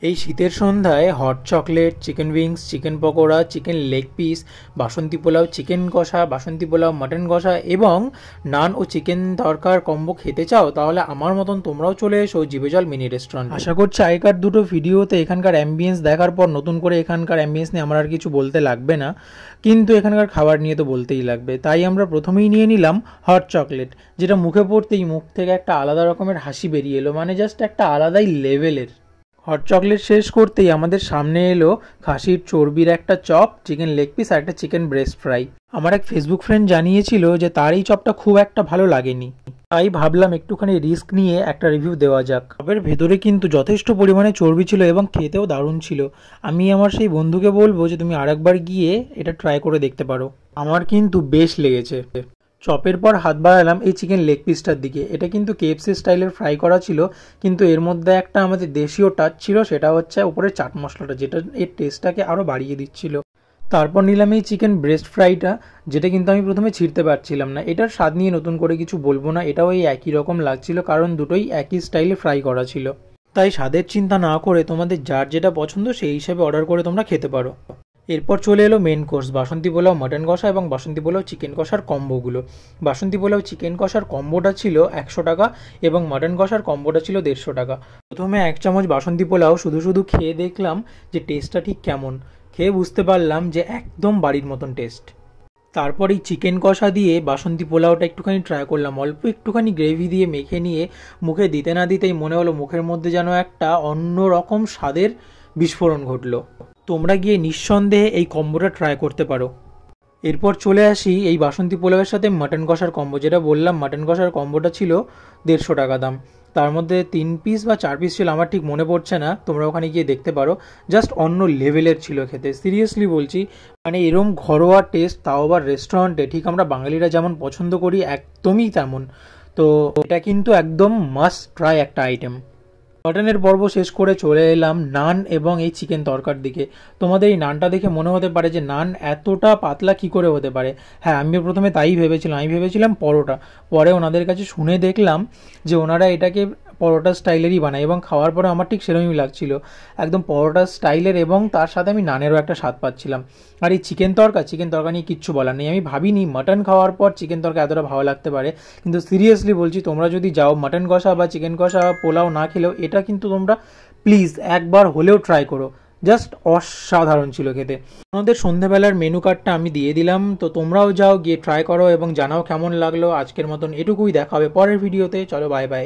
এই শীতের সন্ধ্যায় hot chocolate, chicken wings, chicken pakora, chicken leg piece, Basanti pulao, chicken কষা, বাসন্তী পোলাও, মাটন কষা এবং নান ও চিকেন তরকার কম্বো খেতে চাও, তাহলে আমার মতন তোমরাও চলে এসো জিভেজল মিনি রেস্টুরেন্ট। আশা করছি আগেকার দুটো ভিডিওতে এখানকার অ্যাম্বিয়েন্স দেখার পর নতুন করে এখানকার অ্যাম্বিয়েন্স নিয়ে আমার আর কিছু বলতে লাগবে না, কিন্তু এখানকার খাবার নিয়ে তো বলতেই লাগবে। তাই আমরা প্রথমেই নিয়ে নিলাম হট চকলেট, যেটা মুখে পড়তেই মুখ থেকে একটা আলাদা রকমের হাসি বেরিয়ে এলো, মানে জাস্ট একটা আলাদাই লেভেলের। হট চকলেট শেষ করতেই আমাদের সামনে এলো খাসির চর্বির একটা চপ, চিকেন লেগ পিস আর একটা চিকেন ব্রেস্ট ফ্রাই। আমার এক ফেসবুক ফ্রেন্ড জানিয়েছিল যে তার এই চপটা খুব একটা ভালো লাগেনি, তাই ভাবলাম একটুখানি রিস্ক নিয়ে একটা রিভিউ দেওয়া যাক। চপের ভেতরে কিন্তু যথেষ্ট পরিমাণে চর্বি ছিল এবং খেতেও দারুণ ছিল। আমি আমার সেই বন্ধুকে বলবো যে তুমি আরেকবার গিয়ে এটা ট্রাই করে দেখতে পারো, আমার কিন্তু বেশ লেগেছে। চপের পর হাত বাড়ালাম এই চিকেন লেগ পিসটার দিকে। এটা কিন্তু কেএফসি স্টাইলের ফ্রাই করা ছিল, কিন্তু এর মধ্যে একটা আমাদের দেশীয় টাচ ছিল, সেটা হচ্ছে উপরে চাট মশলাটা, যেটা এর টেস্টটাকে আরও বাড়িয়ে দিচ্ছিল। তারপর নিলাম এই চিকেন ব্রেস্ট ফ্রাইটা, যেটা কিন্তু আমি প্রথমে ছিঁড়তে পারছিলাম না। এটার স্বাদ নিয়ে নতুন করে কিছু বলবো না, এটাও এই একই রকম লাগছিল, কারণ দুটোই একই স্টাইলে ফ্রাই করা ছিল। তাই স্বাদের চিন্তা না করে তোমাদের যার যেটা পছন্দ সেই হিসেবে অর্ডার করে তোমরা খেতে পারো। এরপর চলে এলো মেন কোর্স, বাসন্তী পোলাও মাটন কষা এবং বাসন্তী পোলাও চিকেন কষার কম্বোগুলো। বাসন্তী পোলাও চিকেন কষার কম্বোটা ছিল 100 টাকা এবং মাটন কষার কম্বোটা ছিল 150 টাকা। প্রথমে 1 চামচ বাসন্তী পোলাও শুধু খেয়ে দেখলাম যে টেস্টটা ঠিক কেমন। খেয়ে বুঝতে পারলাম যে একদম বাড়ির মতন টেস্ট। তারপর এই চিকেন কষা দিয়ে বাসন্তী পোলাওটা একটুখানি ট্রাই করলাম, অল্প একটুখানি গ্রেভি দিয়ে মেখে নিয়ে মুখে দিতে না দিতেই মনে হলো মুখের মধ্যে যেন একটা অন্য রকম স্বাদের বিস্ফোরণ ঘটলো। তোমরা গিয়ে নিঃসন্দেহে এই কম্বোটা ট্রাই করতে পারো। এরপর চলে আসি এই বাসন্তী পোলাওয়ের সাথে মাটন কষার কম্বো, যেটা বললাম মাটন কষার কম্বোটা ছিল 150 টাকা দাম। তার মধ্যে 3 পিস বা 4 পিস ছিল, আমার ঠিক মনে পড়ছে না, তোমরা ওখানে গিয়ে দেখতে পারো। জাস্ট অন্য লেভেলের ছিল খেতে, সিরিয়াসলি বলছি। মানে এরম ঘরোয়া টেস্ট, তাও আবার রেস্টুরেন্টে, ঠিক আমরা বাঙালিরা যেমন পছন্দ করি একদমই তেমন। তো এটা কিন্তু একদম মাস্ট ট্রাই একটা আইটেম। মাটনের পর্ব শেষ করে চলে এলাম নান এবং এই চিকেন তরকার দিকে। তোমাদের এই নানটা দেখে মনে হতে পারে যে নান এতটা পাতলা কি করে হতে পারে। হ্যাঁ, আমি প্রথমে তাই ভেবেছিলাম, আমি ভেবেছিলাম পরোটা। পরে ওনাদের কাছে শুনে দেখলাম যে ওনারা এটাকে পরোটা স্টাইলেরই বানায় এবং খাওয়ার পরে আমার ঠিক সেরকমই লাগছিল, একদম পরোটা স্টাইলের, এবং তার সাথে আমি নানেরও একটা স্বাদ পাচ্ছিলাম। আর এই চিকেন তরকা নিয়ে কিচ্ছু বলার নেই। আমি ভাবিনি মাটন খাওয়ার পর চিকেন তরকা এতটা ভালো লাগতে পারে, কিন্তু সিরিয়াসলি বলছি তোমরা যদি যাও মাটন কষা বা চিকেন কষা পোলাও না খেলেও এটা কিন্তু তোমরা প্লিজ একবার হলেও ট্রাই করো, জাস্ট অসাধারণ ছিল খেতে। আমাদের সন্ধ্যাবেলার মেনু কার্ডটা আমি দিয়ে দিলাম, তো তোমরাও যাও, গিয়ে ট্রাই করো এবং জানাও কেমন লাগলো। আজকের মতন এটুকুই, দেখা হবে পরের ভিডিওতে। চলো, বাই বাই।